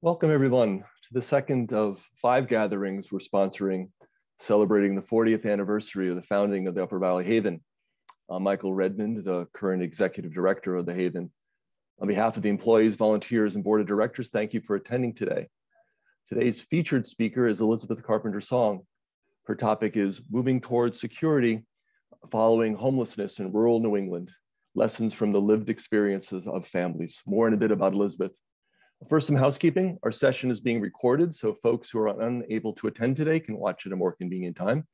Welcome everyone to the second of 5 gatherings we're sponsoring celebrating the 40th anniversary of the founding of the Upper Valley Haven. I'm Michael Redmond, the current executive director of the Haven. On behalf of the employees, volunteers, and board of directors, thank you for attending today. Today's featured speaker is Elizabeth Carpenter Song. Her topic is Moving Towards Security Following Homelessness in Rural New England, Lessons from the Lived Experiences of Families. More in a bit about Elizabeth. First, some housekeeping. Our session is being recorded, so folks who are unable to attend today can watch at a more convenient time.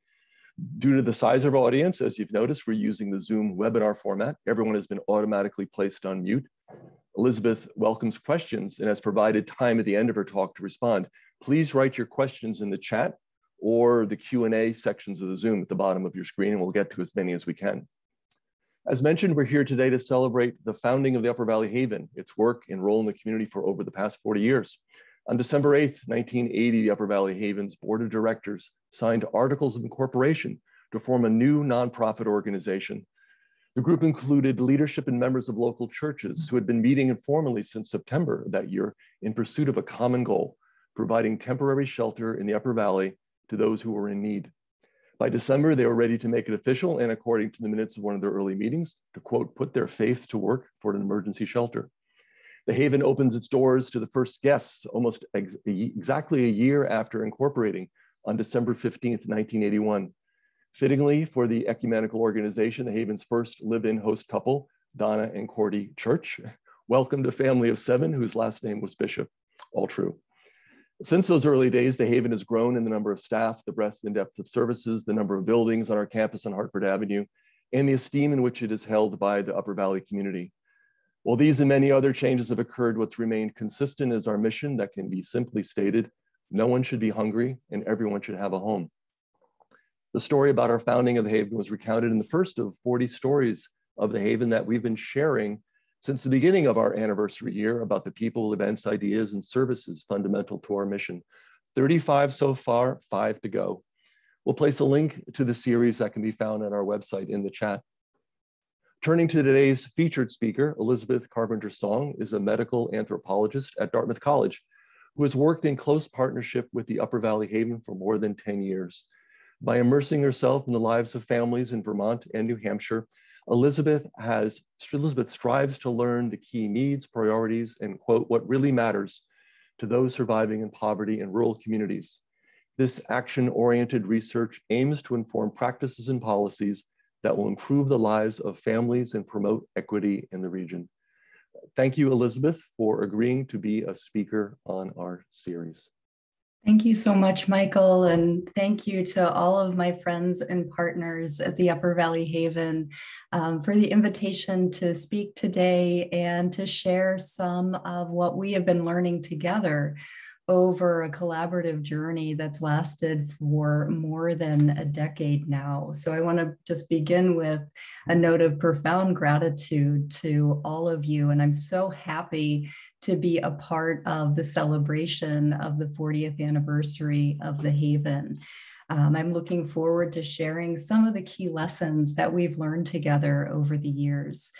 Due to the size of our audience, as you've noticed, we're using the Zoom webinar format. Everyone has been automatically placed on mute. Elizabeth welcomes questions and has provided time at the end of her talk to respond. Please write your questions in the chat or the Q&A sections of the Zoom at the bottom of your screen, and we'll get to as many as we can. As mentioned, we're here today to celebrate the founding of the Upper Valley Haven, its work and role in the community for over the past 40 years. On December 8th, 1980, the Upper Valley Haven's board of directors signed articles of incorporation to form a new nonprofit organization. The group included leadership and members of local churches who had been meeting informally since September of that year in pursuit of a common goal, providing temporary shelter in the Upper Valley to those who were in need. By December, they were ready to make it official, and according to the minutes of one of their early meetings, to quote, put their faith to work for an emergency shelter. The Haven opens its doors to the first guests almost exactly a year after incorporating on December 15th, 1981. Fittingly for the ecumenical organization, the Haven's first live-in host couple, Donna and Cordy Church, welcomed a family of 7 whose last name was Bishop. All true. Since those early days, the Haven has grown in the number of staff, the breadth and depth of services, the number of buildings on our campus on Hartford Avenue, and the esteem in which it is held by the Upper Valley community. While these and many other changes have occurred, what's remained consistent is our mission that can be simply stated: no one should be hungry and everyone should have a home. The story about our founding of the Haven was recounted in the first of 40 stories of the Haven that we've been sharing since the beginning of our anniversary year about the people, events, ideas, and services fundamental to our mission. 35 so far, 5 to go. We'll place a link to the series that can be found on our website in the chat. Turning to today's featured speaker, Elizabeth Carpenter Song is a medical anthropologist at Dartmouth College who has worked in close partnership with the Upper Valley Haven for more than 10 years. By immersing herself in the lives of families in Vermont and New Hampshire, Elizabeth strives to learn the key needs, priorities, and quote, what really matters to those surviving in poverty in rural communities. This action-oriented research aims to inform practices and policies that will improve the lives of families and promote equity in the region. Thank you, Elizabeth, for agreeing to be a speaker on our series. Thank you so much, Michael, and thank you to all of my friends and partners at the Upper Valley Haven for the invitation to speak today and to share some of what we have been learning together over a collaborative journey that's lasted for more than a decade now. So I want to just begin with a note of profound gratitude to all of you, and I'm so happy to be a part of the celebration of the 40th anniversary of the Haven. I'm looking forward to sharing some of the key lessons that we've learned together over the years.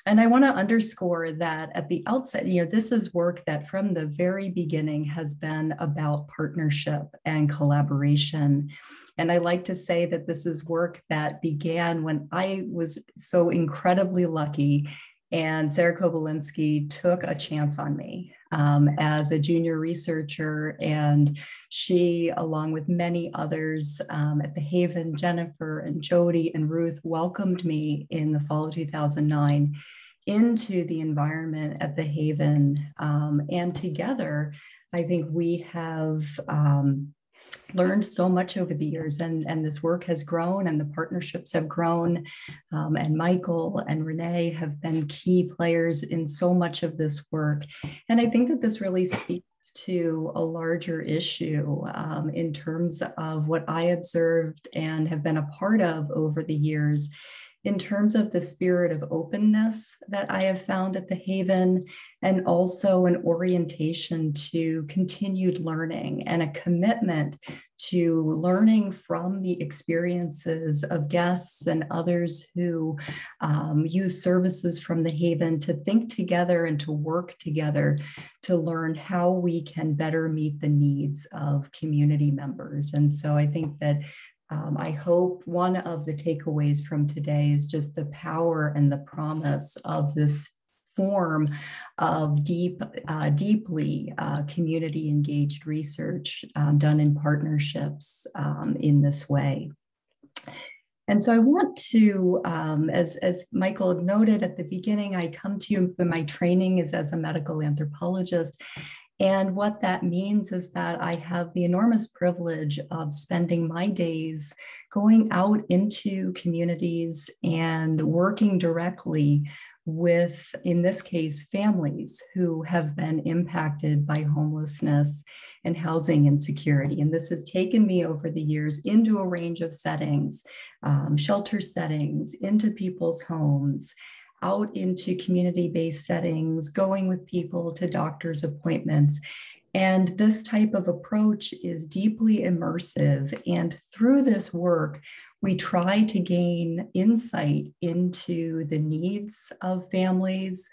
And I want to underscore that at the outset, this is work that from the very beginning has been about partnership and collaboration. And I like to say that this is work that began when I was so incredibly lucky and Sarah Kobolinsky took a chance on me as a junior researcher, and she, along with many others at the Haven, Jennifer and Jody and Ruth, welcomed me in the fall of 2009 into the environment at the Haven. And together, I think we have learned so much over the years, and this work has grown and the partnerships have grown, and Michael and Renee have been key players in so much of this work. And I think that this really speaks to a larger issue in terms of what I observed and have been a part of over the years, in terms of the spirit of openness that I have found at the Haven, and also an orientation to continued learning and a commitment to learning from the experiences of guests and others who use services from the Haven, to think together and to work together to learn how we can better meet the needs of community members. And so I think that I hope one of the takeaways from today is just the power and the promise of this form of deeply community engaged research done in partnerships in this way. And so I want to, as Michael noted at the beginning, I come to you, my training is as a medical anthropologist. And what that means is that I have the enormous privilege of spending my days going out into communities and working directly with, in this case, families who have been impacted by homelessness and housing insecurity. And this has taken me over the years into a range of settings, shelter settings, into people's homes, out into community-based settings, going with people to doctor's appointments. And this type of approach is deeply immersive. And through this work, we try to gain insight into the needs of families,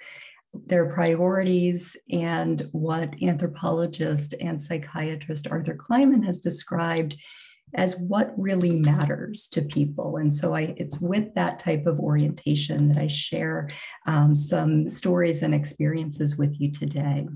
their priorities, and what anthropologist and psychiatrist Arthur Kleinman has described as what really matters to people. And so it's with that type of orientation that I share some stories and experiences with you today.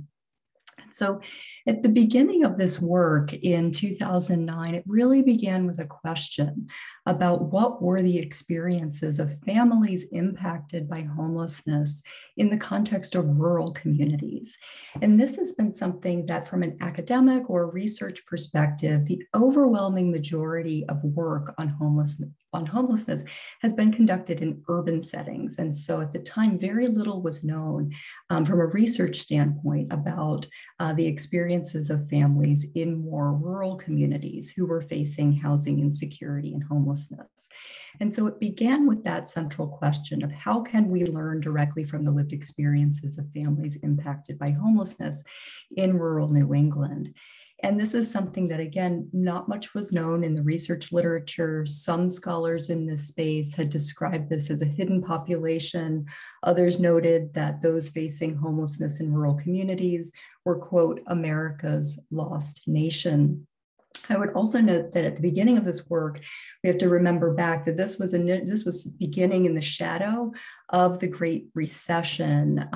So at the beginning of this work in 2009, it really began with a question about what were the experiences of families impacted by homelessness in the context of rural communities. And this has been something that, from an academic or research perspective, the overwhelming majority of work on homelessness has been conducted in urban settings. And so at the time, very little was known from a research standpoint about the experiences of families in more rural communities who were facing housing insecurity and homelessness. And so it began with that central question of how can we learn directly from the lived experiences of families impacted by homelessness in rural New England. And this is something that, again, not much was known in the research literature. Some scholars in this space had described this as a hidden population. Others noted that those facing homelessness in rural communities were, quote, America's lost nation. I would also note that at the beginning of this work, we have to remember back that this was beginning in the shadow of the Great Recession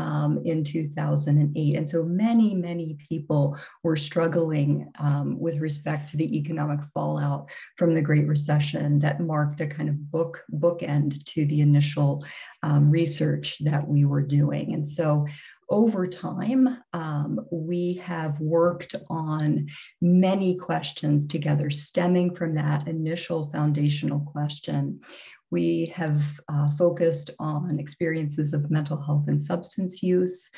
in 2008. And so many people were struggling with respect to the economic fallout from the Great Recession that marked a kind of bookend to the initial research that we were doing. And so over time, we have worked on many questions together stemming from that initial foundational question. We have focused on experiences of mental health and substance use.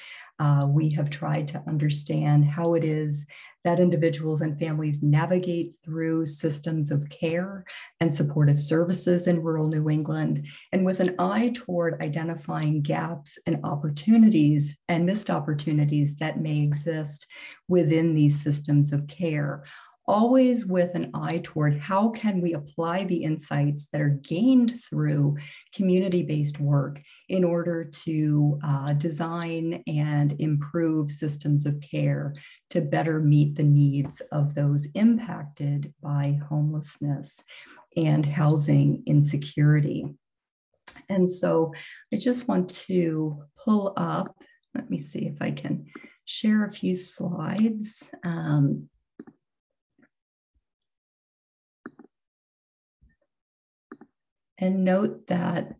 We have tried to understand how it is that individuals and families navigate through systems of care and supportive services in rural New England, and with an eye toward identifying gaps and opportunities and missed opportunities that may exist within these systems of care. Always with an eye toward how can we apply the insights that are gained through community-based work in order to design and improve systems of care to better meet the needs of those impacted by homelessness and housing insecurity. And so I just want to pull up, let me see if I can share a few slides. And note that,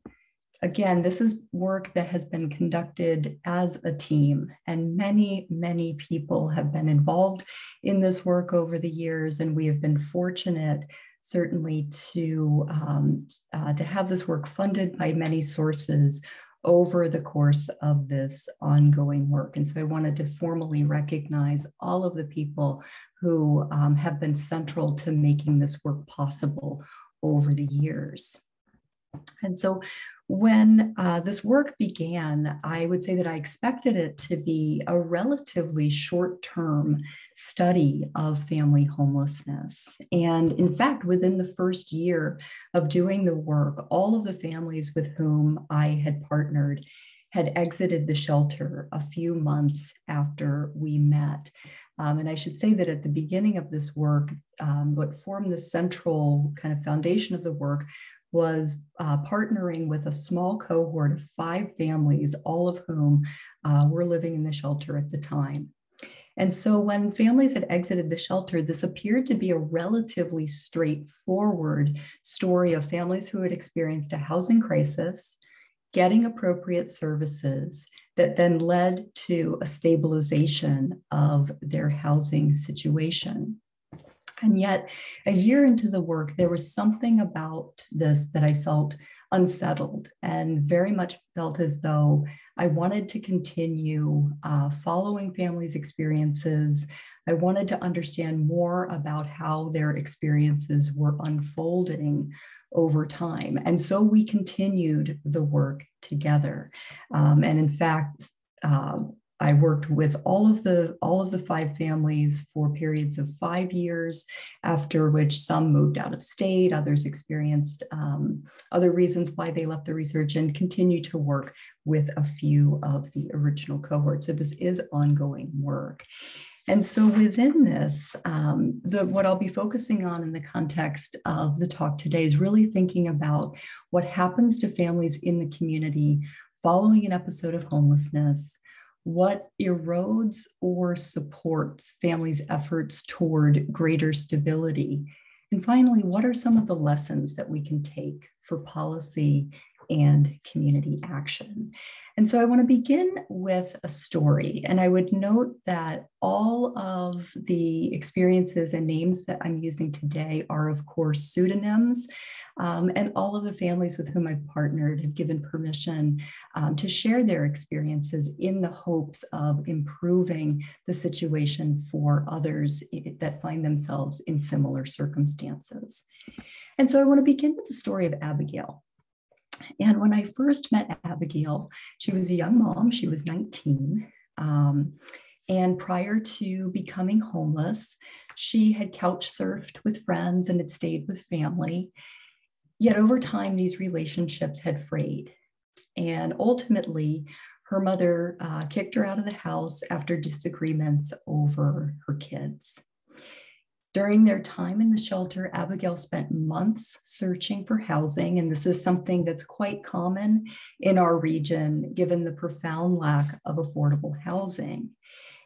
again, this is work that has been conducted as a team, and many people have been involved in this work over the years, and we have been fortunate, certainly, to have this work funded by many sources over the course of this ongoing work. And so I wanted to formally recognize all of the people who have been central to making this work possible over the years. And so when this work began, I would say that I expected it to be a relatively short-term study of family homelessness. And in fact, within the first year of doing the work, all of the families with whom I had partnered had exited the shelter a few months after we met. And I should say that at the beginning of this work, what formed the central kind of foundation of the work was partnering with a small cohort of 5 families, all of whom were living in the shelter at the time. And so when families had exited the shelter, this appeared to be a relatively straightforward story of families who had experienced a housing crisis, getting appropriate services that then led to a stabilization of their housing situation. And yet, a year into the work, there was something about this that I felt unsettled and very much felt as though I wanted to continue following families' experiences. I wanted to understand more about how their experiences were unfolding over time. And so we continued the work together. And in fact, I worked with all of the 5 families for periods of 5 years, after which some moved out of state, others experienced other reasons why they left the research, and continue to work with a few of the original cohorts. So this is ongoing work. And so within this, what I'll be focusing on in the context of the talk today is really thinking about what happens to families in the community following an episode of homelessness, what erodes or supports families' efforts toward greater stability, and finally, what are some of the lessons that we can take for policy and community action? And so I want to begin with a story. And I would note that all of the experiences and names that I'm using today are, of course, pseudonyms. And all of the families with whom I've partnered have given permission to share their experiences in the hopes of improving the situation for others that find themselves in similar circumstances. And so I want to begin with the story of Abigail. And when I first met Abigail, she was a young mom. She was 19. And prior to becoming homeless, she had couch surfed with friends and had stayed with family. Yet over time, these relationships had frayed. And ultimately, her mother kicked her out of the house after disagreements over her kids. During their time in the shelter, Abigail spent months searching for housing, and this is something that's quite common in our region, given the profound lack of affordable housing.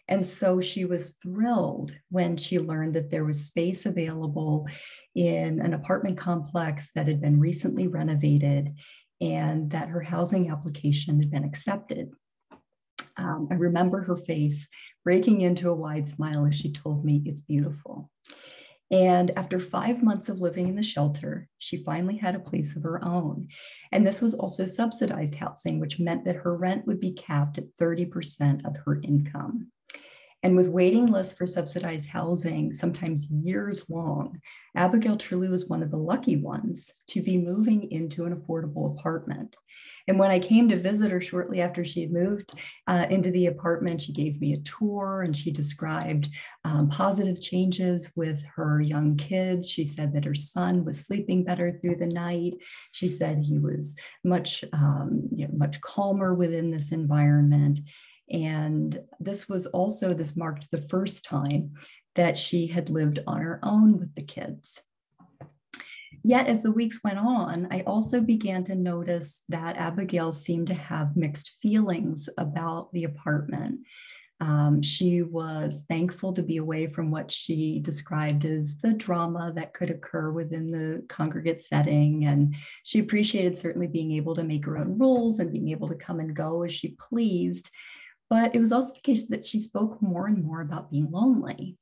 And so she was thrilled when she learned that there was space available in an apartment complex that had been recently renovated and that her housing application had been accepted. I remember her face breaking into a wide smile as she told me, "It's beautiful." And after 5 months of living in the shelter, she finally had a place of her own. And this was also subsidized housing, which meant that her rent would be capped at 30% of her income. And with waiting lists for subsidized housing, sometimes years long, Abigail truly was one of the lucky ones to be moving into an affordable apartment. And when I came to visit her shortly after she had moved into the apartment, she gave me a tour and she described positive changes with her young kids. She said that her son was sleeping better through the night. She said he was much calmer within this environment. And this marked the first time that she had lived on her own with the kids. Yet as the weeks went on, I also began to notice that Abigail seemed to have mixed feelings about the apartment. She was thankful to be away from what she described as the drama that could occur within the congregate setting. And she appreciated certainly being able to make her own rules and being able to come and go as she pleased. But it was also the case that she spoke more and more about being lonely.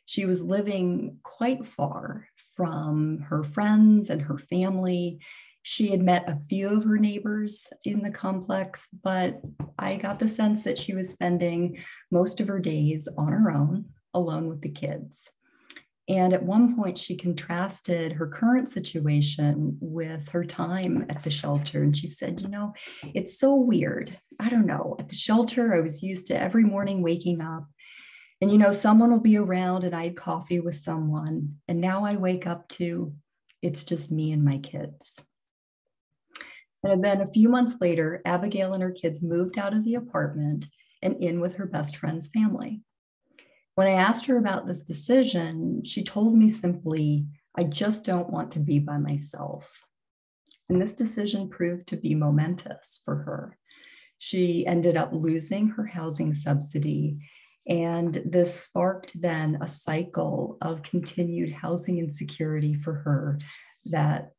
She was living quite far from her friends and her family. She had met a few of her neighbors in the complex, but I got the sense that she was spending most of her days on her own, alone with the kids. And at one point, she contrasted her current situation with her time at the shelter. And she said, it's so weird. I don't know. At the shelter, I was used to every morning waking up and, someone will be around and I had coffee with someone. And now I wake up to, it's just me and my kids. And then a few months later, Abigail and her kids moved out of the apartment and in with her best friend's family. When I asked her about this decision, she told me simply, I just don't want to be by myself. And this decision proved to be momentous for her. She ended up losing her housing subsidy, and this sparked then a cycle of continued housing insecurity for her that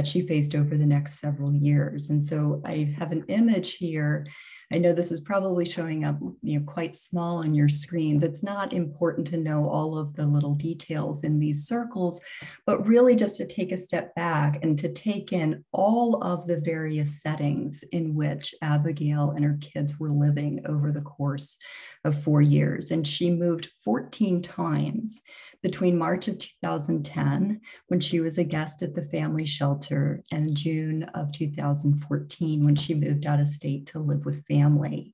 she faced over the next several years. And so I have an image here. I know this is probably showing up, quite small on your screens. It's not important to know all of the little details in these circles, but really just to take a step back and to take in all of the various settings in which Abigail and her kids were living over the course of 4 years. And she moved 14 times between March of 2010, when she was a guest at the family shelter, and June of 2014, when she moved out of state to live with family.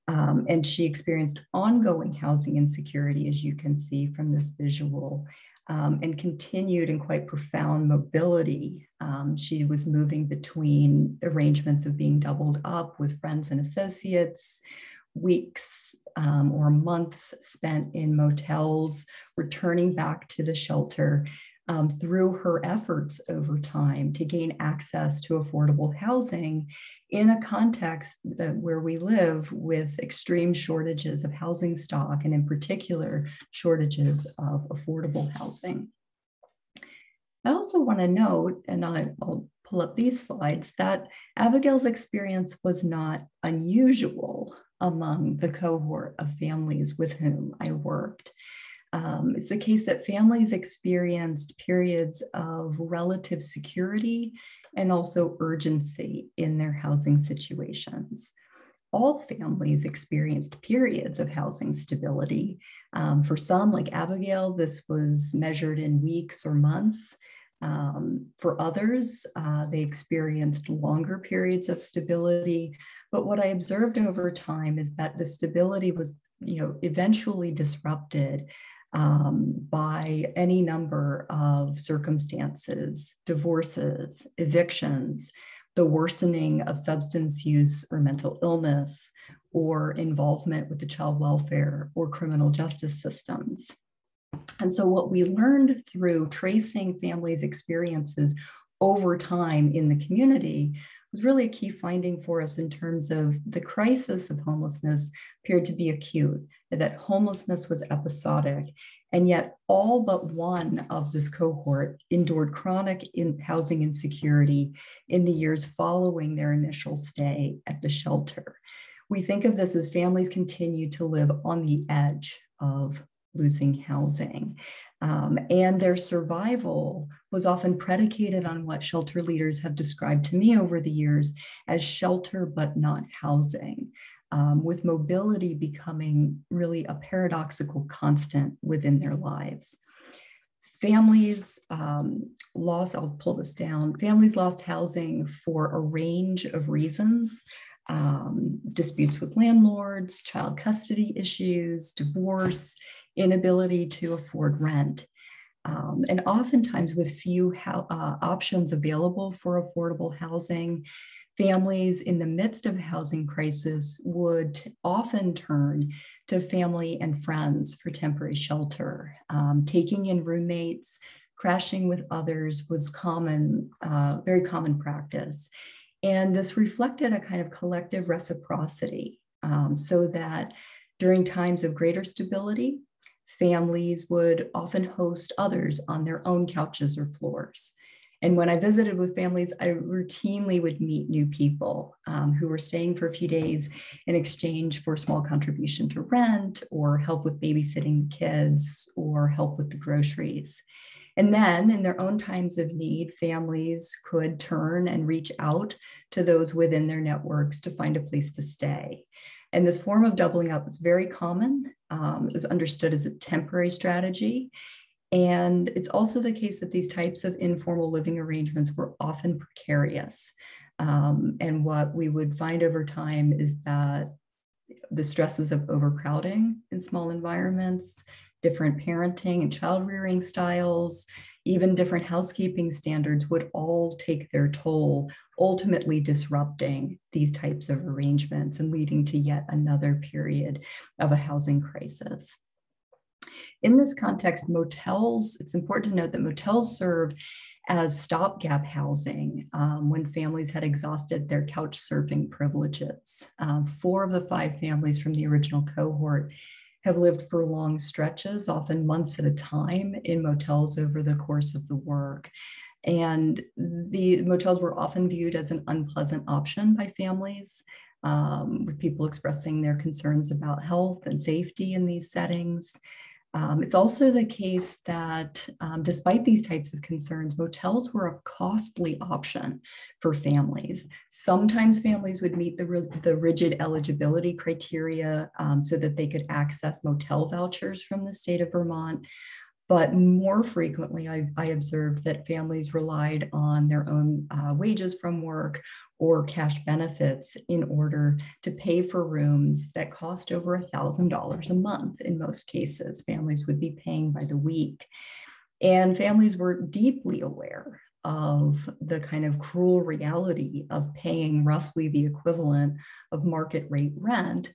And she experienced ongoing housing insecurity, as you can see from this visual, and continued in quite profound mobility. She was moving between arrangements of being doubled up with friends and associates, weeks or months spent in motels, returning back to the shelter through her efforts over time to gain access to affordable housing in a context where we live with extreme shortages of housing stock, and in particular, shortages of affordable housing. I also want to note, and I'll pull up these slides, that Abigail's experience was not unusual among the cohort of families with whom I worked. It's the case that families experienced periods of relative security and also urgency in their housing situations. All families experienced periods of housing stability. For some, like Abigail, this was measured in weeks or months. For others, they experienced longer periods of stability. But what I observed over time is that the stability was, eventually disrupted by any number of circumstances: divorces, evictions, the worsening of substance use or mental illness, or involvement with the child welfare or criminal justice systems. And so what we learned through tracing families' experiences over time in the community was really a key finding for us in terms of the crisis of homelessness appeared to be acute, that homelessness was episodic, and yet all but one of this cohort endured chronic housing insecurity in the years following their initial stay at the shelter. We think of this as families continue to live on the edge of losing housing. And their survival was often predicated on what shelter leaders have described to me over the years as shelter but not housing, with mobility becoming really a paradoxical constant within their lives. Families I'll pull this down, families lost housing for a range of reasons. Disputes with landlords, child custody issues, divorce, inability to afford rent. And oftentimes with few options available for affordable housing, families in the midst of a housing crisis would often turn to family and friends for temporary shelter. Taking in roommates, crashing with others was common, very common practice. And this reflected a kind of collective reciprocity, so that during times of greater stability, families would often host others on their own couches or floors. And when I visited with families, I routinely would meet new people who were staying for a few days in exchange for a small contribution to rent, or help with babysitting the kids, or help with the groceries. And then in their own times of need, families could turn and reach out to those within their networks to find a place to stay. And this form of doubling up was very common. It was understood as a temporary strategy. And it's also the case that these types of informal living arrangements were often precarious. And what we would find over time is that the stresses of overcrowding in small environments, different parenting and child rearing styles, even different housekeeping standards would all take their toll, ultimately disrupting these types of arrangements and leading to yet another period of a housing crisis. In this context, motels, it's important to note that motels served as stopgap housing when families had exhausted their couch surfing privileges. 4 of the 5 families from the original cohort have lived for long stretches, often months at a time, in motels over the course of the work. And the motels were often viewed as an unpleasant option by families, with people expressing their concerns about health and safety in these settings. It's also the case that despite these types of concerns, motels were a costly option for families. Sometimes families would meet the rigid eligibility criteria so that they could access motel vouchers from the state of Vermont. But more frequently, I observed that families relied on their own wages from work or cash benefits in order to pay for rooms that cost over $1,000 a month. In most cases, families would be paying by the week. And families were deeply aware of the kind of cruel reality of paying roughly the equivalent of market rate rent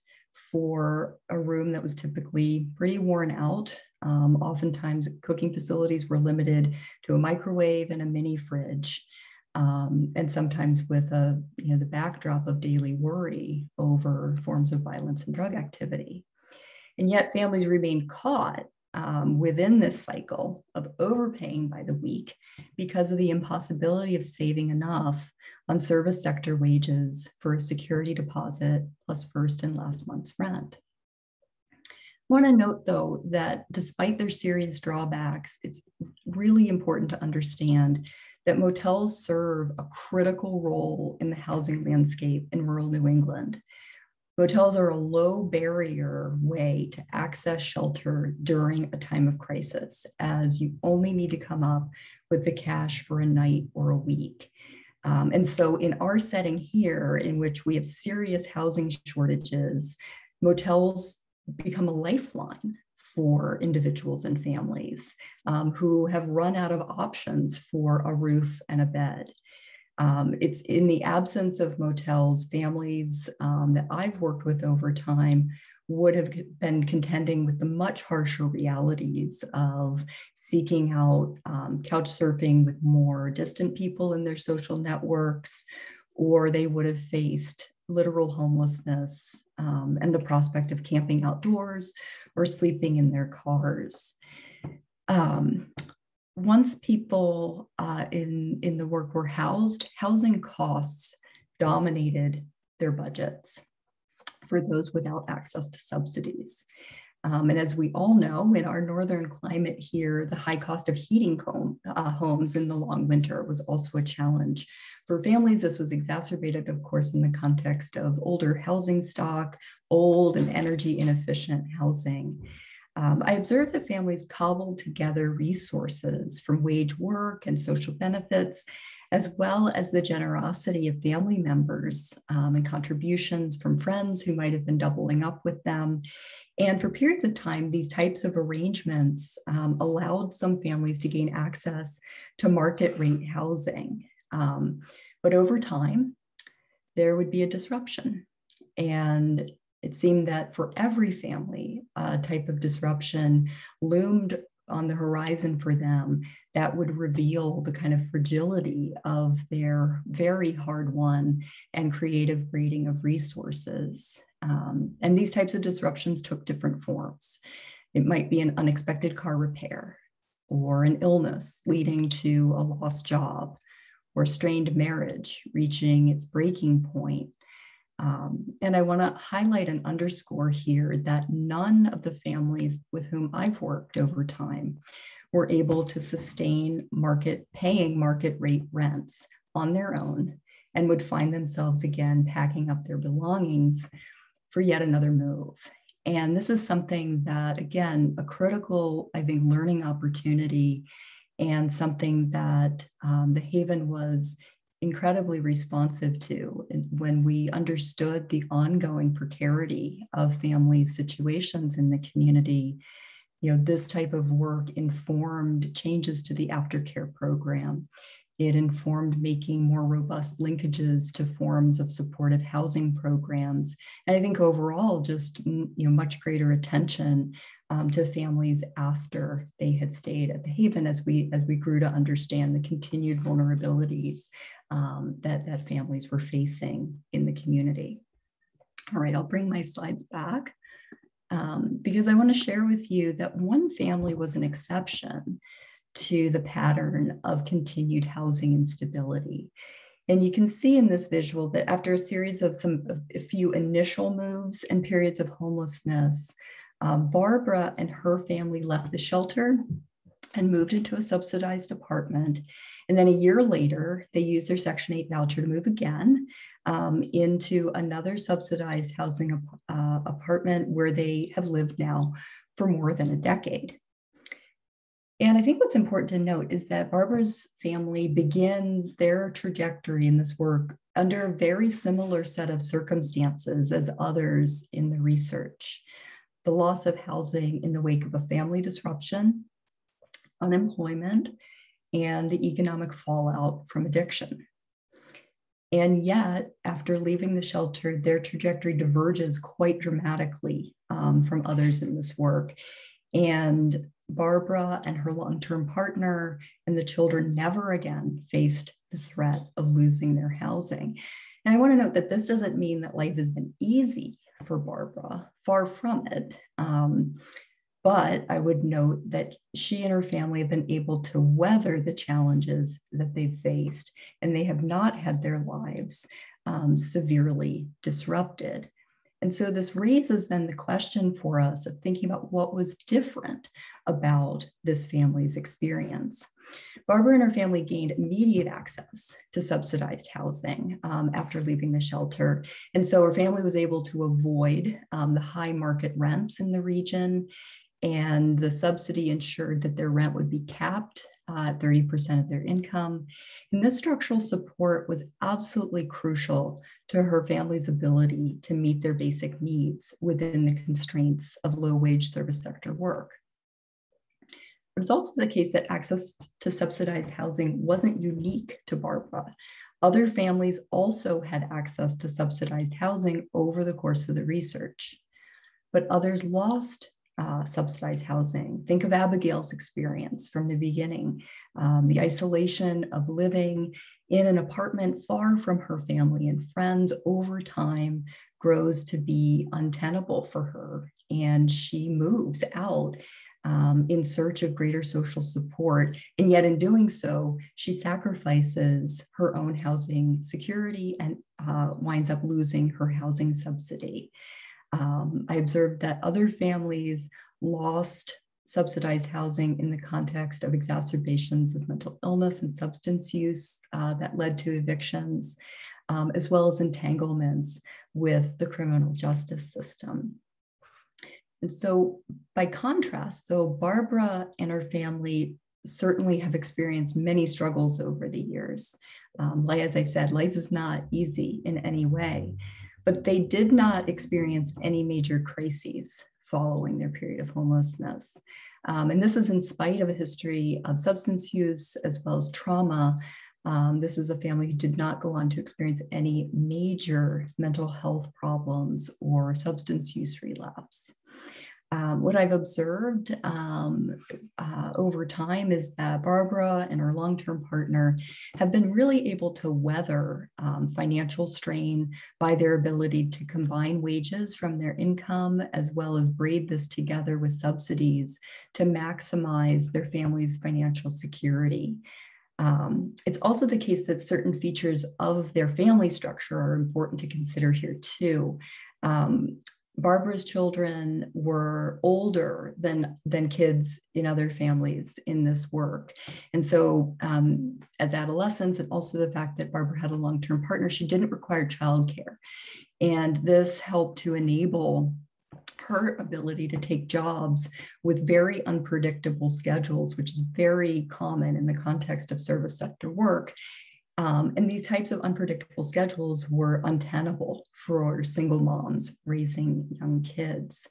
for a room that was typically pretty worn out. Oftentimes, cooking facilities were limited to a microwave and a mini fridge, and sometimes with the backdrop of daily worry over forms of violence and drug activity. And yet, families remained caught within this cycle of overpaying by the week because of the impossibility of saving enough on service sector wages for a security deposit plus first and last month's rent. I want to note, though, that despite their serious drawbacks, it's really important to understand that motels serve a critical role in the housing landscape in rural New England. Motels are a low barrier way to access shelter during a time of crisis, as you only need to come up with the cash for a night or a week. And so in our setting here, in which we have serious housing shortages, motels become a lifeline for individuals and families who have run out of options for a roof and a bed. It's in the absence of motels, families that I've worked with over time would have been contending with the much harsher realities of seeking out couch surfing with more distant people in their social networks, or they would have faced literal homelessness and the prospect of camping outdoors or sleeping in their cars. Once people in the work were housed, housing costs dominated their budgets for those without access to subsidies. And as we all know, in our northern climate here, the high cost of heating homes in the long winter was also a challenge. For families, this was exacerbated, of course, in the context of older housing stock, old and energy inefficient housing. I observed that families cobbled together resources from wage work and social benefits, as well as the generosity of family members and contributions from friends who might have been doubling up with them. And for periods of time, these types of arrangements allowed some families to gain access to market rate housing. But over time, there would be a disruption. And it seemed that for every family, a type of disruption loomed on the horizon for them that would reveal the kind of fragility of their very hard-won and creative braiding of resources. And these types of disruptions took different forms. It might be an unexpected car repair, or an illness leading to a lost job, or strained marriage reaching its breaking point. And I want to highlight and underscore here that none of the families with whom I've worked over time were able to sustain paying market rate rents on their own, and would find themselves again packing up their belongings for yet another move. And this is something that, again, a critical, I think, learning opportunity, and something that the Haven was incredibly responsive to. And when we understood the ongoing precarity of family situations in the community, this type of work informed changes to the aftercare program. It informed making more robust linkages to forms of supportive housing programs. And I think overall, just much greater attention to families after they had stayed at the Haven, as we grew to understand the continued vulnerabilities that families were facing in the community. All right, I'll bring my slides back because I want to share with you that one family was an exception to the pattern of continued housing instability. And you can see in this visual that after a series of a few initial moves and periods of homelessness, Barbara and her family left the shelter and moved into a subsidized apartment. And then a year later, they used their Section 8 voucher to move again into another subsidized housing apartment where they have lived now for more than a decade. And I think what's important to note is that Barbara's family begins their trajectory in this work under a very similar set of circumstances as others in the research. The loss of housing in the wake of a family disruption, unemployment, and the economic fallout from addiction. And yet, after leaving the shelter, their trajectory diverges quite dramatically from others in this work. And Barbara and her long-term partner and the children never again faced the threat of losing their housing. And I want to note that this doesn't mean that life has been easy for Barbara, far from it. But I would note that she and her family have been able to weather the challenges that they've faced, and they have not had their lives severely disrupted. And so this raises then the question for us of thinking about what was different about this family's experience. Barbara and her family gained immediate access to subsidized housing after leaving the shelter. And so her family was able to avoid the high market rents in the region, and the subsidy ensured that their rent would be capped at 30% of their income. And this structural support was absolutely crucial to her family's ability to meet their basic needs within the constraints of low-wage service sector work. But it's also the case that access to subsidized housing wasn't unique to Barbara. Other families also had access to subsidized housing over the course of the research, but others lost subsidized housing. Think of Abigail's experience from the beginning, the isolation of living in an apartment far from her family and friends over time grows to be untenable for her, and she moves out in search of greater social support. And yet in doing so, she sacrifices her own housing security and winds up losing her housing subsidy. I observed that other families lost subsidized housing in the context of exacerbations of mental illness and substance use that led to evictions, as well as entanglements with the criminal justice system. And so by contrast, though, Barbara and her family certainly have experienced many struggles over the years. As I said, life is not easy in any way, but they did not experience any major crises following their period of homelessness. And this is in spite of a history of substance use as well as trauma. This is a family who did not go on to experience any major mental health problems or substance use relapse. What I've observed over time is that Barbara and her long-term partner have been really able to weather financial strain by their ability to combine wages from their income, as well as braid this together with subsidies to maximize their family's financial security. It's also the case that certain features of their family structure are important to consider here too. Barbara's children were older than kids in other families in this work. And so as adolescents, and also the fact that Barbara had a long-term partner, she didn't require childcare. And this helped to enable her ability to take jobs with very unpredictable schedules, which is very common in the context of service sector work. And these types of unpredictable schedules were untenable for single moms raising young kids.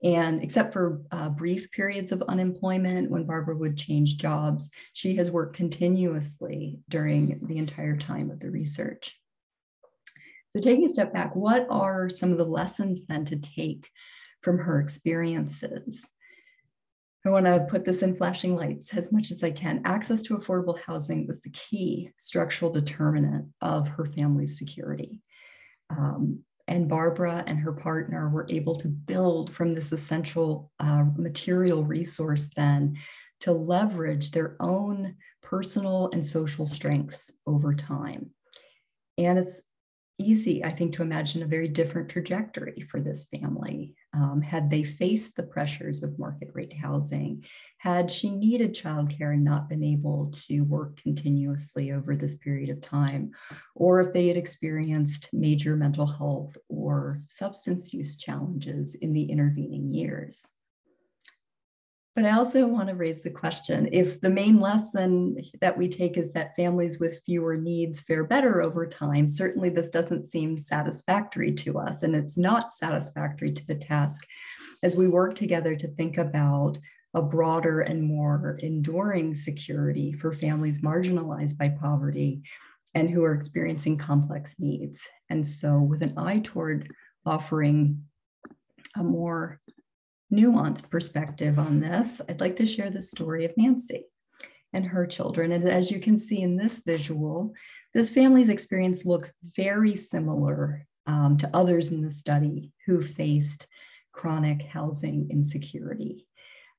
And except for brief periods of unemployment when Barbara would change jobs, she has worked continuously during the entire time of the research. So taking a step back, what are some of the lessons then to take from her experiences? I want to put this in flashing lights as much as I can. Access to affordable housing was the key structural determinant of her family's security. And Barbara and her partner were able to build from this essential material resource then to leverage their own personal and social strengths over time. And it's easy, I think, to imagine a very different trajectory for this family. Had they faced the pressures of market rate housing, had she needed childcare and not been able to work continuously over this period of time, or if they had experienced major mental health or substance use challenges in the intervening years. But I also want to raise the question, if the main lesson that we take is that families with fewer needs fare better over time, certainly this doesn't seem satisfactory to us, and it's not satisfactory to the task as we work together to think about a broader and more enduring security for families marginalized by poverty and who are experiencing complex needs. And so with an eye toward offering a more nuanced perspective on this, I'd like to share the story of Nancy and her children. And as you can see in this visual, this family's experience looks very similar to others in the study who faced chronic housing insecurity.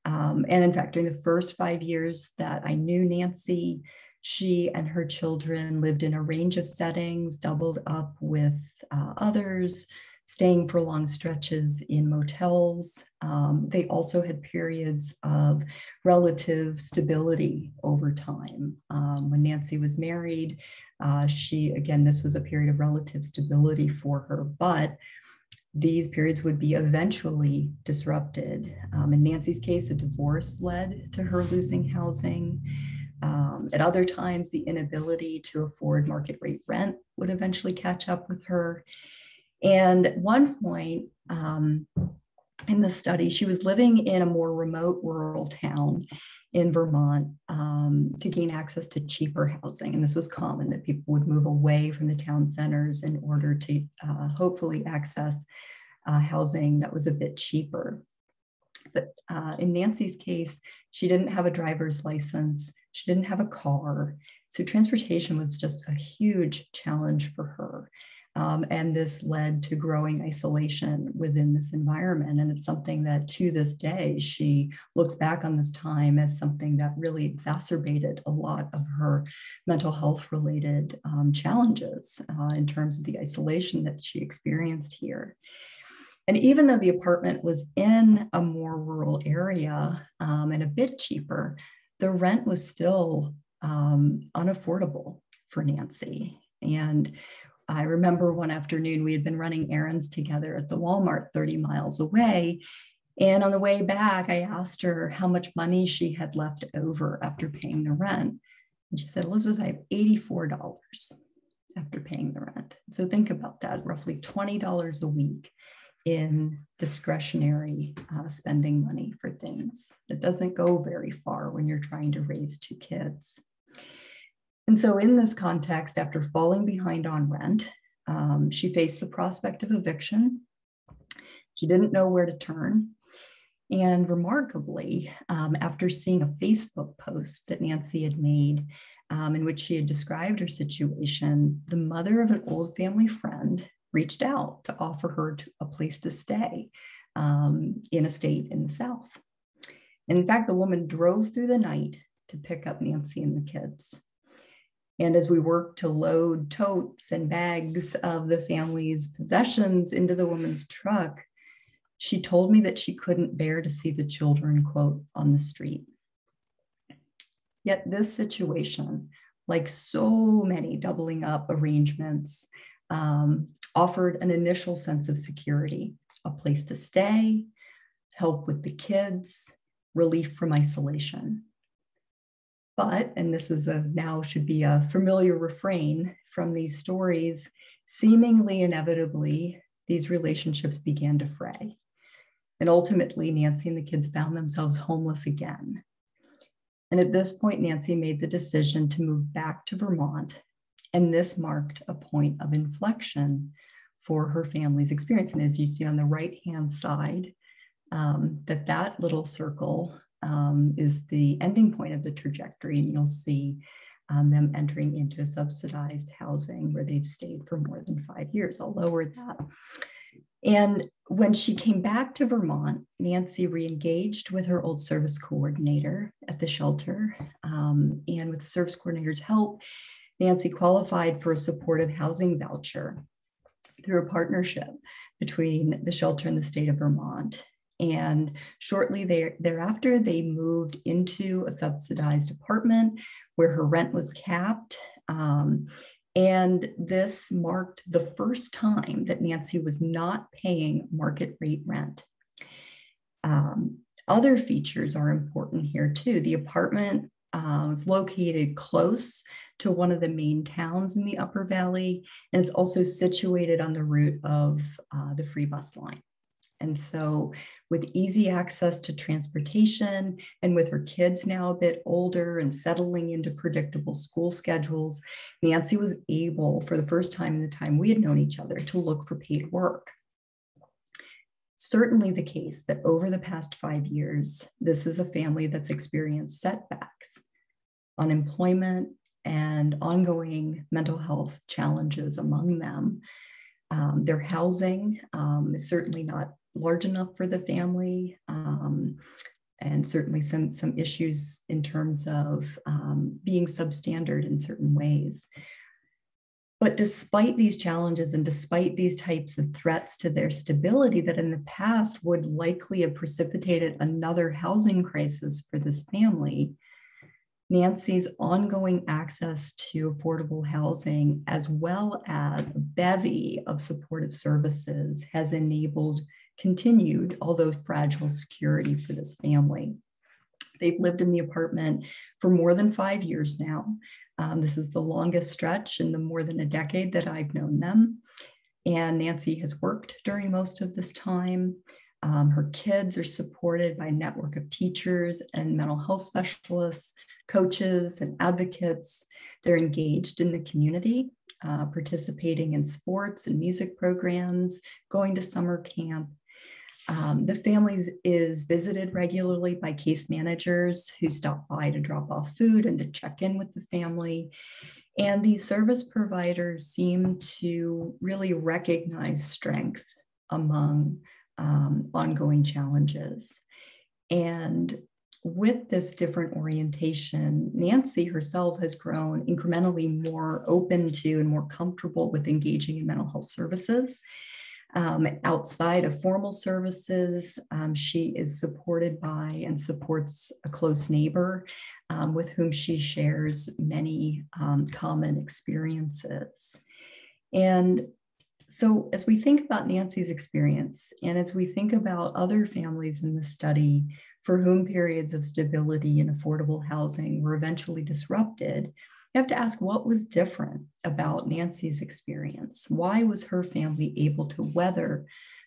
And in fact, during the first 5 years that I knew Nancy, she and her children lived in a range of settings, doubled up with others, staying for long stretches in motels. They also had periods of relative stability over time. When Nancy was married, this was a period of relative stability for her, but these periods would be eventually disrupted. In Nancy's case, a divorce led to her losing housing. At other times, the inability to afford market rate rent would eventually catch up with her. And at one point in the study, she was living in a more remote rural town in Vermont to gain access to cheaper housing. And this was common, that people would move away from the town centers in order to hopefully access housing that was a bit cheaper. But in Nancy's case, she didn't have a driver's license. She didn't have a car. So transportation was just a huge challenge for her. And this led to growing isolation within this environment. And it's something that to this day, she looks back on this time as something that really exacerbated a lot of her mental health related challenges in terms of the isolation that she experienced here. And even though the apartment was in a more rural area and a bit cheaper, the rent was still unaffordable for Nancy. And I remember one afternoon we had been running errands together at the Walmart 30 miles away. And on the way back, I asked her how much money she had left over after paying the rent. And she said, Elizabeth, I have $84 after paying the rent. So think about that, roughly $20 a week in discretionary spending money for things. It doesn't go very far when you're trying to raise 2 kids. And so in this context, after falling behind on rent, she faced the prospect of eviction. She didn't know where to turn. And remarkably, after seeing a Facebook post that Nancy had made in which she had described her situation, the mother of an old family friend reached out to offer her a place to stay in a state in the South. And in fact, the woman drove through the night to pick up Nancy and the kids. And as we worked to load totes and bags of the family's possessions into the woman's truck, she told me that she couldn't bear to see the children, quote, on the street. Yet this situation, like so many doubling up arrangements, offered an initial sense of security a place to stay, help with the kids, relief from isolation. But, and this is now should be a familiar refrain from these stories, seemingly inevitably, these relationships began to fray. And ultimately, Nancy and the kids found themselves homeless again. And at this point, Nancy made the decision to move back to Vermont. And this marked a point of inflection for her family's experience. And as you see on the right-hand side, that little circle is the ending point of the trajectory. And you'll see them entering into subsidized housing where they've stayed for more than 5 years. I'll lower that. And when she came back to Vermont, Nancy re-engaged with her old service coordinator at the shelter. And with the service coordinator's help, Nancy qualified for a supportive housing voucher through a partnership between the shelter and the state of Vermont. And shortly thereafter, they moved into a subsidized apartment where her rent was capped. And this marked the first time that Nancy was not paying market rate rent. Other features are important here too. The apartment was located close to one of the main towns in the Upper Valley, and it's also situated on the route of the free bus line. And so with easy access to transportation and with her kids now a bit older and settling into predictable school schedules, Nancy was able, for the first time in the time we had known each other, to look for paid work. Certainly the case that over the past 5 years, this is a family that's experienced setbacks, unemployment, and ongoing mental health challenges among them. Their housing is certainly not large enough for the family, and certainly some issues in terms of being substandard in certain ways. But despite these challenges and despite these types of threats to their stability that in the past would likely have precipitated another housing crisis for this family, Nancy's ongoing access to affordable housing, as well as a bevy of supportive services, has enabled continued, although fragile, security for this family. They've lived in the apartment for more than 5 years now. This is the longest stretch in the more than a decade that I've known them. And Nancy has worked during most of this time. Her kids are supported by a network of teachers and mental health specialists, coaches, and advocates. They're engaged in the community, participating in sports and music programs, going to summer camp. The family is visited regularly by case managers who stop by to drop off food and to check in with the family. And these service providers seem to really recognize strength among ongoing challenges. And with this different orientation, Nancy herself has grown incrementally more open to and more comfortable with engaging in mental health services. Outside of formal services, she is supported by and supports a close neighbor with whom she shares many common experiences. And so as we think about Nancy's experience, and as we think about other families in the study for whom periods of stability and affordable housing were eventually disrupted, you have to ask what was different about Nancy's experience? Why was her family able to weather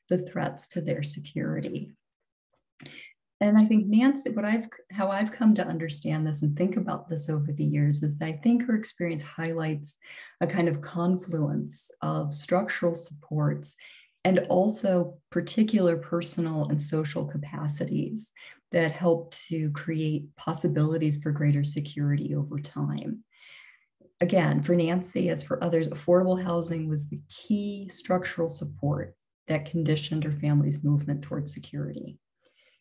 the threats to their security? And I think Nancy, how I've come to understand this and think about this over the years is that I think her experience highlights a kind of confluence of structural supports and also particular personal and social capacities that help to create possibilities for greater security over time. Again, for Nancy, as for others, affordable housing was the key structural support that conditioned her family's movement towards security.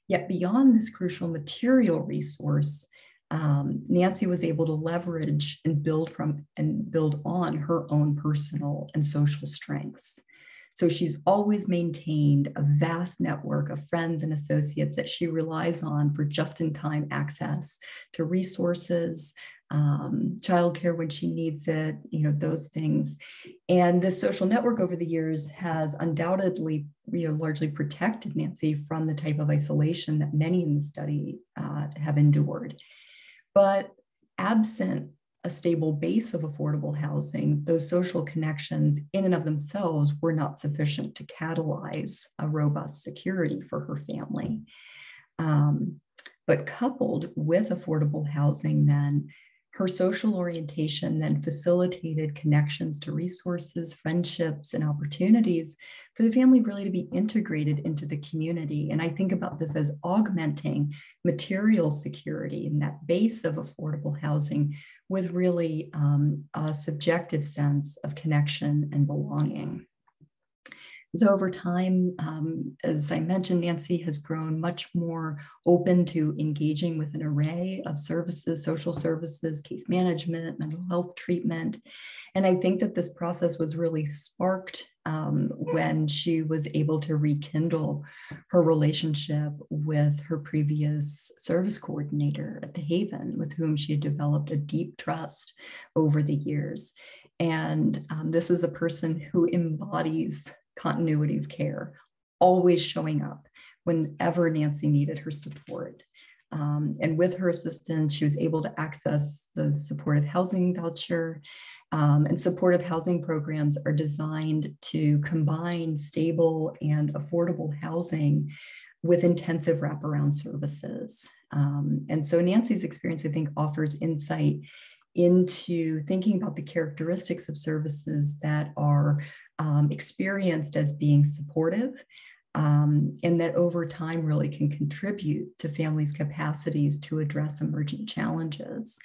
Yet beyond this crucial material resource, Nancy was able to leverage and build on her own personal and social strengths. So she's always maintained a vast network of friends and associates that she relies on for just-in-time access to resources, childcare when she needs it, those things. And this social network over the years has undoubtedly, largely protected Nancy from the type of isolation that many in the study have endured. But absent a stable base of affordable housing, those social connections in and of themselves were not sufficient to catalyze a robust security for her family. But coupled with affordable housing, then her social orientation then facilitated connections to resources, friendships, and opportunities for the family really to be integrated into the community. And I think about this as augmenting material security in that base of affordable housing with really a subjective sense of connection and belonging. So over time, as I mentioned, Nancy has grown much more open to engaging with an array of services, social services, case management, mental health treatment. And I think that this process was really sparked when she was able to rekindle her relationship with her previous service coordinator at the Haven, with whom she had developed a deep trust over the years. And this is a person who embodies continuity of care, always showing up whenever Nancy needed her support. And with her assistance, she was able to access the supportive housing voucher. And supportive housing programs are designed to combine stable and affordable housing with intensive wraparound services. And so Nancy's experience, I think, offers insight into thinking about the characteristics of services that are experienced as being supportive, and that over time really can contribute to families' capacities to address emergent challenges.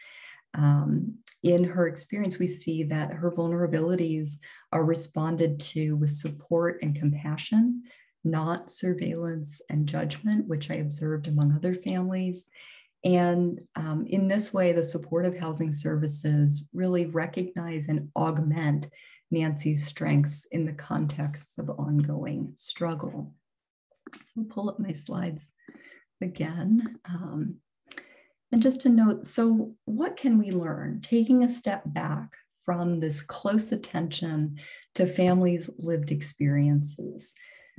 In her experience, we see that her vulnerabilities are responded to with support and compassion, not surveillance and judgment, which I observed among other families. And in this way, the supportive housing services really recognize and augment Nancy's strengths in the context of ongoing struggle. So I'll pull up my slides again. And just to note, so what can we learn? Taking a step back from this close attention to families' lived experiences,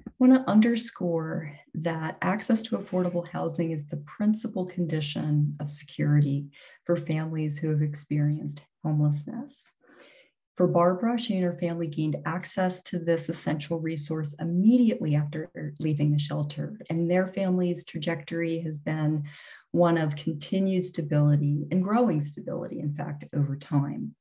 I want to underscore that access to affordable housing is the principal condition of security for families who have experienced homelessness. For Barbara, she and her family gained access to this essential resource immediately after leaving the shelter, and their family's trajectory has been one of continued stability and growing stability, in fact, over time.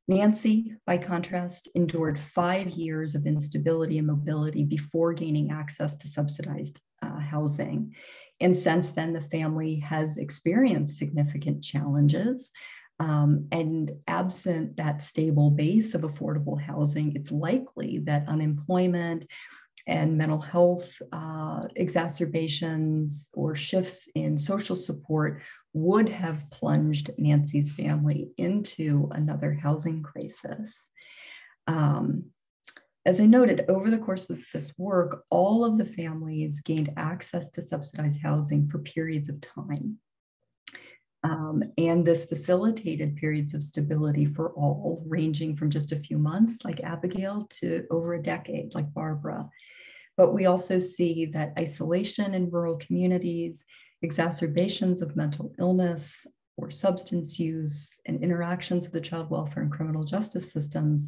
Nancy, by contrast, endured 5 years of instability and mobility before gaining access to subsidized housing. And since then, the family has experienced significant challenges. And absent that stable base of affordable housing, it's likely that unemployment and mental health exacerbations or shifts in social support would have plunged Nancy's family into another housing crisis. As I noted, over the course of this work, all of the families gained access to subsidized housing for periods of time. And this facilitated periods of stability for all, ranging from just a few months, like Abigail, to over a decade, like Barbara. But we also see that isolation in rural communities, exacerbations of mental illness or substance use, and interactions with the child welfare and criminal justice systems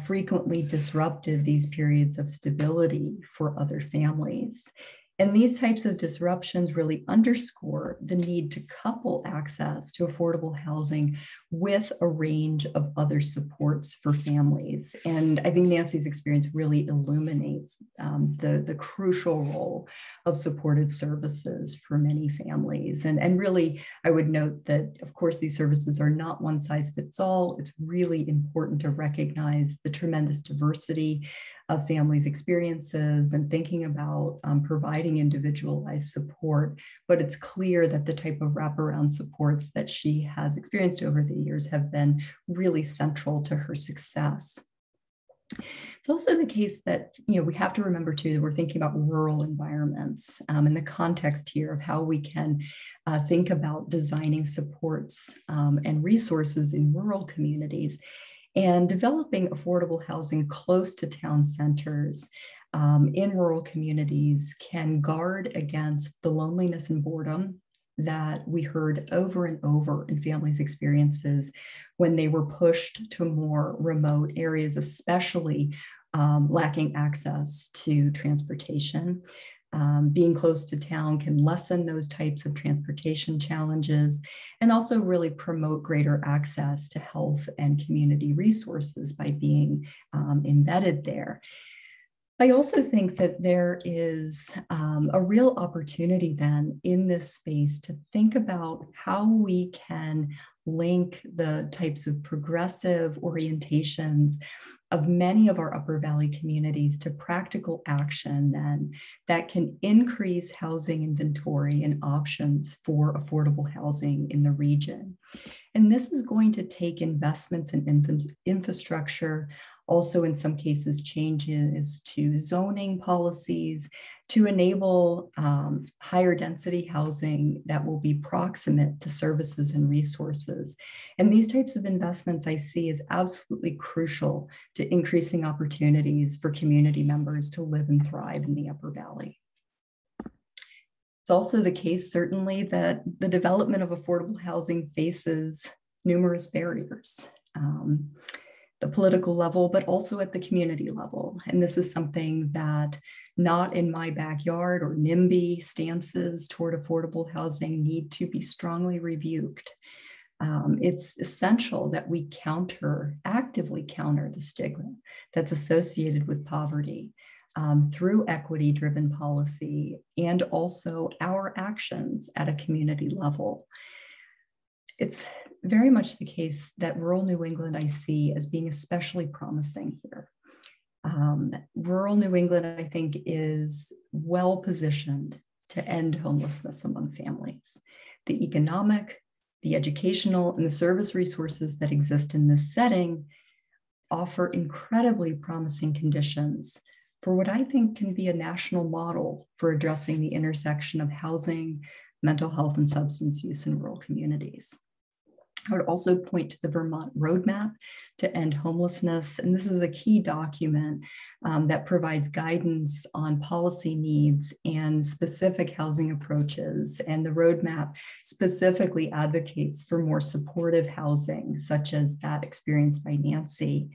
frequently disrupted these periods of stability for other families. And these types of disruptions really underscore the need to couple access to affordable housing with a range of other supports for families. And I think Nancy's experience really illuminates the crucial role of supportive services for many families. And really, I would note that, of course, these services are not one size fits all. It's really important to recognize the tremendous diversity of families' experiences and thinking about providing individualized support. But it's clear that the type of wraparound supports that she has experienced over the years have been really central to her success. It's also the case that, we have to remember too, that we're thinking about rural environments in the context here of how we can think about designing supports and resources in rural communities and developing affordable housing close to town centers in rural communities can guard against the loneliness and boredom that we heard over and over in families' experiences when they were pushed to more remote areas, especially lacking access to transportation. Being close to town can lessen those types of transportation challenges and also really promote greater access to health and community resources by being embedded there. I also think that there is a real opportunity then in this space to think about how we can link the types of progressive orientations of many of our Upper Valley communities to practical action then that can increase housing inventory and options for affordable housing in the region. And this is going to take investments in infrastructure, also in some cases changes to zoning policies to enable higher density housing that will be proximate to services and resources. And these types of investments I see as absolutely crucial to increasing opportunities for community members to live and thrive in the Upper Valley. It's also the case, certainly, that the development of affordable housing faces numerous barriers, the political level, but also at the community level. And this is something that not in my backyard or NIMBY stances toward affordable housing need to be strongly rebuked. It's essential that we actively counter the stigma that's associated with poverty. Through equity-driven policy and also our actions at a community level. It's very much the case that rural New England I see as being especially promising here. Rural New England, I think, is well positioned to end homelessness among families. The economic, the educational, and the service resources that exist in this setting offer incredibly promising conditions for what I think can be a national model for addressing the intersection of housing, mental health, and substance use in rural communities. I would also point to the Vermont Roadmap to End Homelessness, and this is a key document that provides guidance on policy needs and specific housing approaches. And the roadmap specifically advocates for more supportive housing, such as that experienced by Nancy.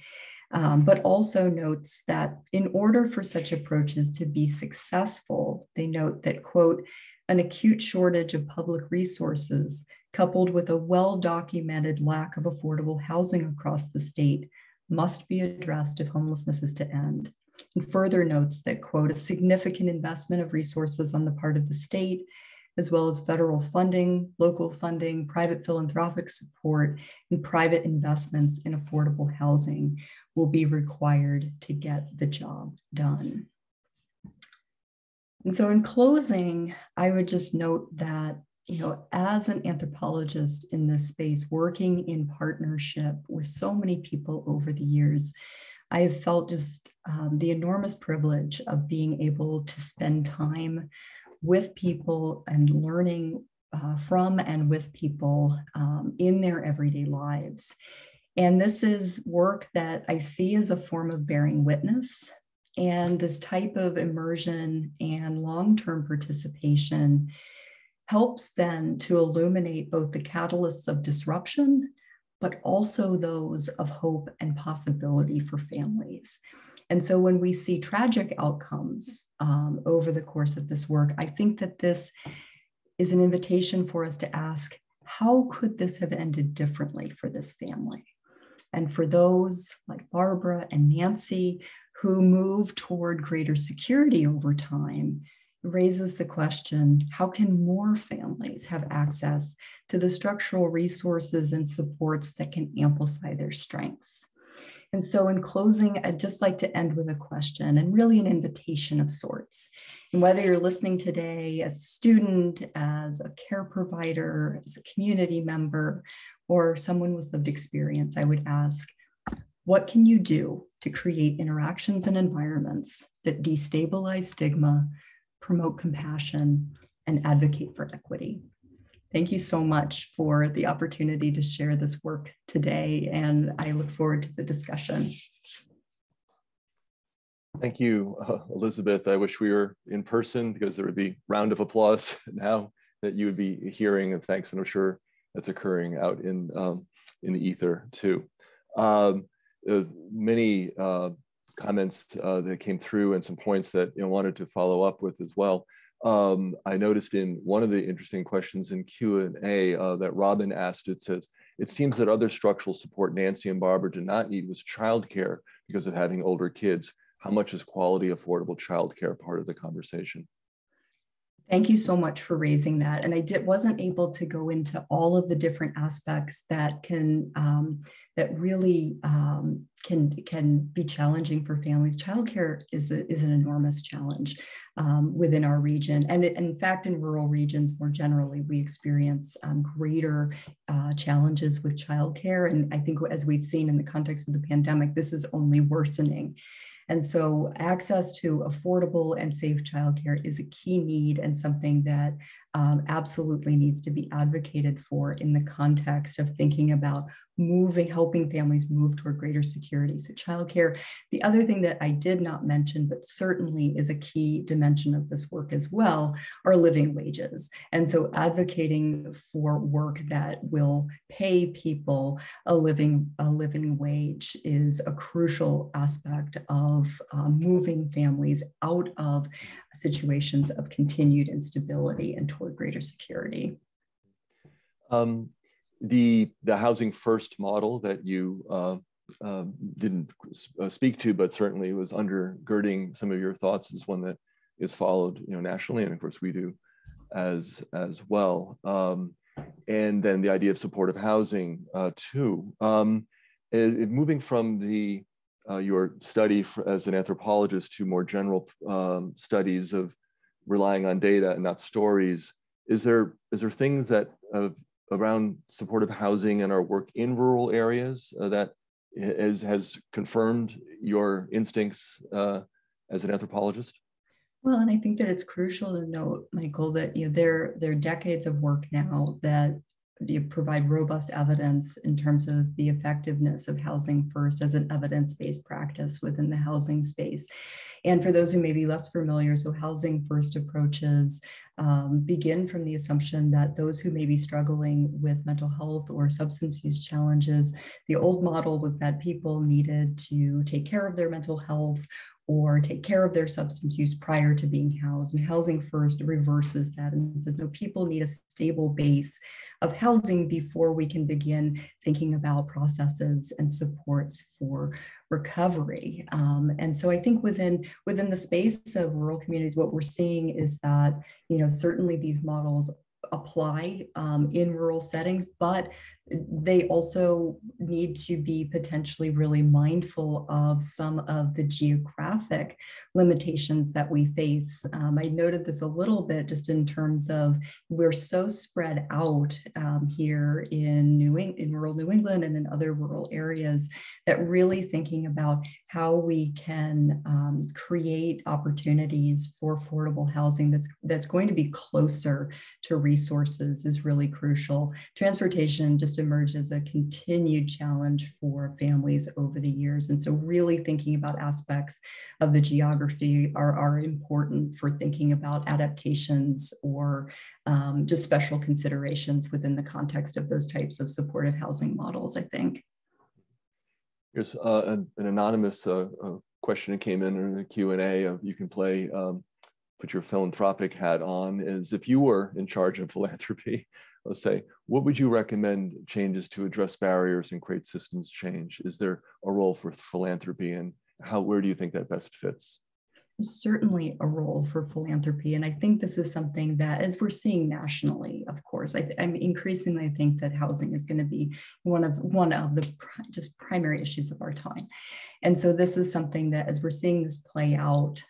But also notes that in order for such approaches to be successful, they note that, quote, an acute shortage of public resources coupled with a well-documented lack of affordable housing across the state must be addressed if homelessness is to end. And further notes that, quote, a significant investment of resources on the part of the state, as well as federal funding, local funding, private philanthropic support, and private investments in affordable housing will be required to get the job done. And so in closing, I would just note that, as an anthropologist in this space, working in partnership with so many people over the years, I have felt just the enormous privilege of being able to spend time with people and learning from and with people in their everyday lives. And this is work that I see as a form of bearing witness. And this type of immersion and long-term participation helps then to illuminate both the catalysts of disruption, but also those of hope and possibility for families. And so when we see tragic outcomes over the course of this work, I think that this is an invitation for us to ask, how could this have ended differently for this family? And for those like Barbara and Nancy who move toward greater security over time, it raises the question, how can more families have access to the structural resources and supports that can amplify their strengths? And so in closing, I'd just like to end with a question and really an invitation of sorts. And whether you're listening today as a student, as a care provider, as a community member, or someone with lived experience, I would ask, What can you do to create interactions and environments that destabilize stigma, promote compassion, and advocate for equity? Thank you so much for the opportunity to share this work today, and I look forward to the discussion. Thank you, Elizabeth. I wish we were in person because there would be a round of applause now that you would be hearing, and thanks, and I'm sure that's occurring out in the ether too. Many comments that came through and some points that I wanted to follow up with as well. I noticed in one of the interesting questions in Q&A that Robin asked, it says, it seems that other structural support Nancy and Barbara did not need was childcare because of having older kids. How much is quality, affordable childcare part of the conversation? Thank you so much for raising that. And I wasn't able to go into all of the different aspects that can really can be challenging for families. Childcare is an enormous challenge within our region, and in fact, in rural regions more generally, we experience greater challenges with childcare. And I think, as we've seen in the context of the pandemic, this is only worsening. And so access to affordable and safe childcare is a key need and something that absolutely needs to be advocated for in the context of thinking about helping families move toward greater security. So childcare. The other thing that I did not mention, but certainly is a key dimension of this work as well, are living wages. And so advocating for work that will pay people a living wage is a crucial aspect of moving families out of situations of continued instability and toward greater security. The housing first model that you didn't speak to, but certainly was undergirding some of your thoughts, is one that is followed, nationally, and of course we do as well. And then the idea of supportive housing too. Moving from your study as an anthropologist to more general studies of relying on data and not stories, is there things that around supportive housing and our work in rural areas that has confirmed your instincts as an anthropologist? Well, and I think that it's crucial to note, Michael, that there are decades of work now that provide robust evidence in terms of the effectiveness of housing first as an evidence-based practice within the housing space. And for those who may be less familiar, so housing first approaches begin from the assumption that those who may be struggling with mental health or substance use challenges, the old model was that people needed to take care of their mental health or take care of their substance use prior to being housed. And housing first reverses that and says, no, people need a stable base of housing before we can begin thinking about processes and supports for recovery. And so I think within the space of rural communities, what we're seeing is that, certainly these models apply in rural settings, but they also need to be potentially really mindful of some of the geographic limitations that we face. I noted this a little bit just in terms of we're so spread out here in rural New England and in other rural areas that really thinking about how we can create opportunities for affordable housing that's going to be closer to resources is really crucial. Transportation just emerged as a continued challenge for families over the years. And so really thinking about aspects of the geography are important for thinking about adaptations or just special considerations within the context of those types of supportive housing models, I think. Here's an anonymous question that came in the Q&A. You can play, put your philanthropic hat on, is if you were in charge of philanthropy, let's say, what would you recommend changes to address barriers and create systems change? Is there a role for philanthropy, and where do you think that best fits? Certainly a role for philanthropy. And I think this is something that, as we're seeing nationally, of course, I'm increasingly think that housing is going to be one of the just primary issues of our time. And so this is something that, as we're seeing this play out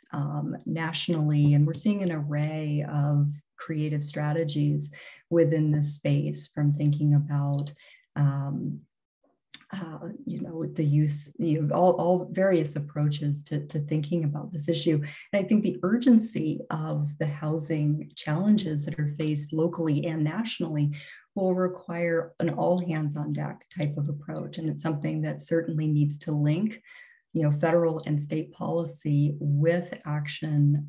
nationally, and we're seeing an array of creative strategies within this space, from thinking about the use, all various approaches to thinking about this issue. And I think the urgency of the housing challenges that are faced locally and nationally will require an all hands on deck type of approach. And it's something that certainly needs to link federal and state policy with action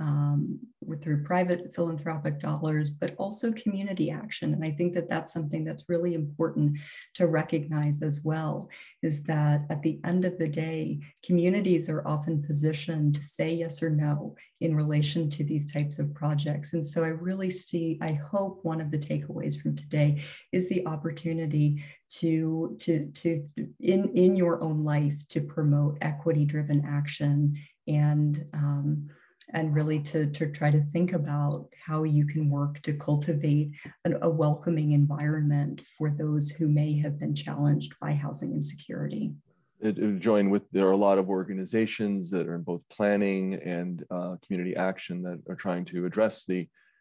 through private philanthropic dollars, but also community action. And I think that that's something that's really important to recognize as well, is that at the end of the day, communities are often positioned to say yes or no in relation to these types of projects. And so I hope one of the takeaways from today is the opportunity to in your own life to promote equity-driven action and really to try to think about how you can work to cultivate a welcoming environment for those who may have been challenged by housing insecurity. There are a lot of organizations that are in both planning and community action that are trying to address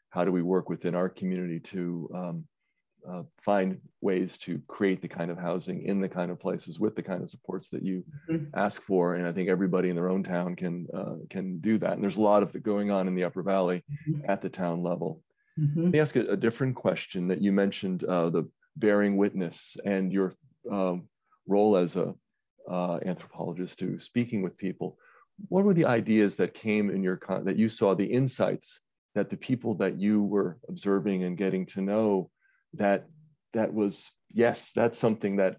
how do we work within our community to find ways to create the kind of housing in the kind of places with the kind of supports that you ask for. And I think everybody in their own town can do that. And there's a lot of it going on in the Upper Valley at the town level. Let me ask a different question that you mentioned, the bearing witness and your role as a anthropologist to speaking with people. What were the ideas that came in that you saw, the insights that the people that you were observing and getting to know, that was, yes, that's something that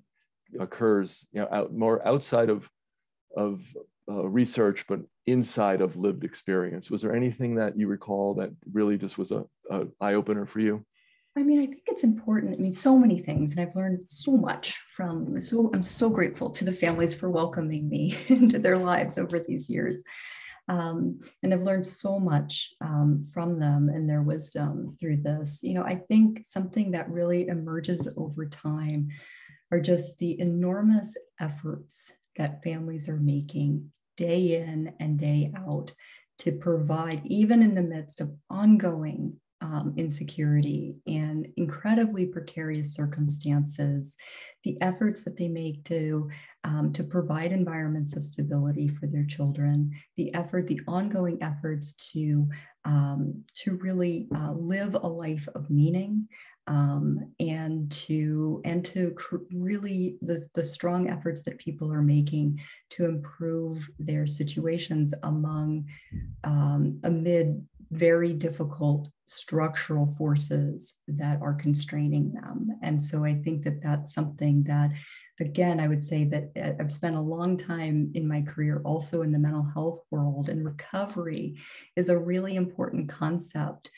occurs more outside of research, but inside of lived experience? Was there anything that you recall that really just was a eye-opener for you? I mean, I think it's important. I mean, so many things, and I've learned so much I'm so grateful to the families for welcoming me into their lives over these years. And I've learned so much from them and their wisdom through this. I think something that really emerges over time are just the enormous efforts that families are making day in and day out to provide, even in the midst of ongoing insecurity and incredibly precarious circumstances, the efforts that they make to provide environments of stability for their children, the ongoing efforts to really live a life of meaning, and to really the strong efforts that people are making to improve their situations amid very difficult structural forces that are constraining them. And so I think that that's something that, again, I would say that I've spent a long time in my career also in the mental health world, and recovery is a really important concept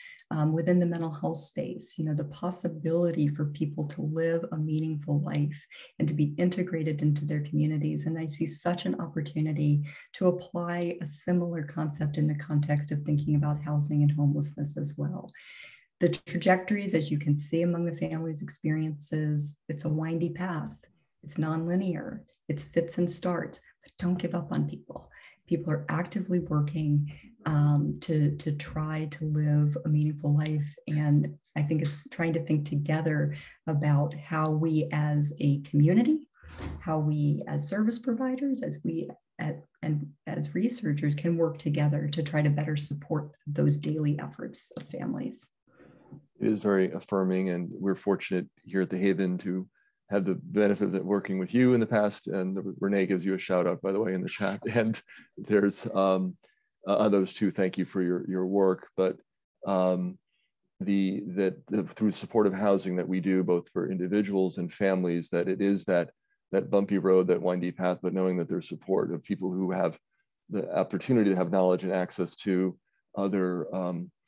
within the mental health space. The possibility for people to live a meaningful life and to be integrated into their communities. And I see such an opportunity to apply a similar concept in the context of thinking about housing and homelessness as well. The trajectories, as you can see among the families' experiences, it's a windy path. It's nonlinear, it's fits and starts, but don't give up on people. People are actively working to try to live a meaningful life. And I think it's trying to think together about how we as a community, how we as service providers, and as researchers can work together to try to better support those daily efforts of families. It is very affirming, and we're fortunate here at the Haven to have the benefit of working with you in the past, and Renee gives you a shout out, by the way, in the chat. And there's those two, thank you for your work. But through supportive housing that we do, both for individuals and families, that it is that bumpy road, that windy path, but knowing that there's support of people who have the opportunity to have knowledge and access to other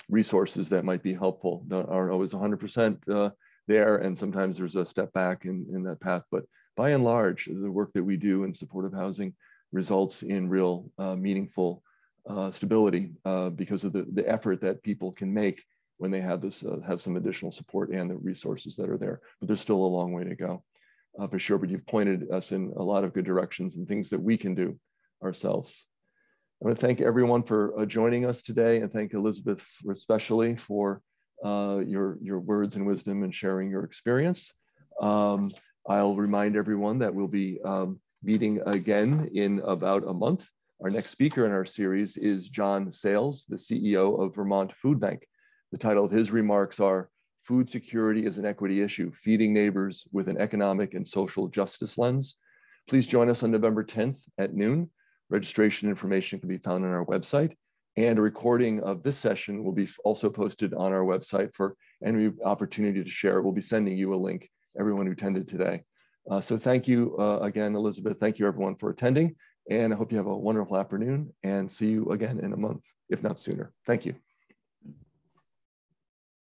resources that might be helpful, that aren't always 100% there, and sometimes there's a step back in that path. But by and large, the work that we do in supportive housing results in real meaningful stability because of the effort that people can make when they have some additional support and the resources that are there. But there's still a long way to go, for sure. But you've pointed us in a lot of good directions and things that we can do ourselves. I want to thank everyone for joining us today, and thank Elizabeth especially for your words and wisdom and sharing your experience. I'll remind everyone that we'll be meeting again in about a month. Our next speaker in our series is John Sales, the CEO of Vermont Food Bank. The title of his remarks are Food Security is an Equity Issue, Feeding Neighbors with an Economic and Social Justice Lens. Please join us on November 10th at noon. Registration information can be found on our website, and a recording of this session will be also posted on our website for any opportunity to share. We'll be sending you a link, everyone who attended today. So thank you again, Elizabeth. Thank you everyone for attending, and I hope you have a wonderful afternoon and see you again in a month, if not sooner. Thank you.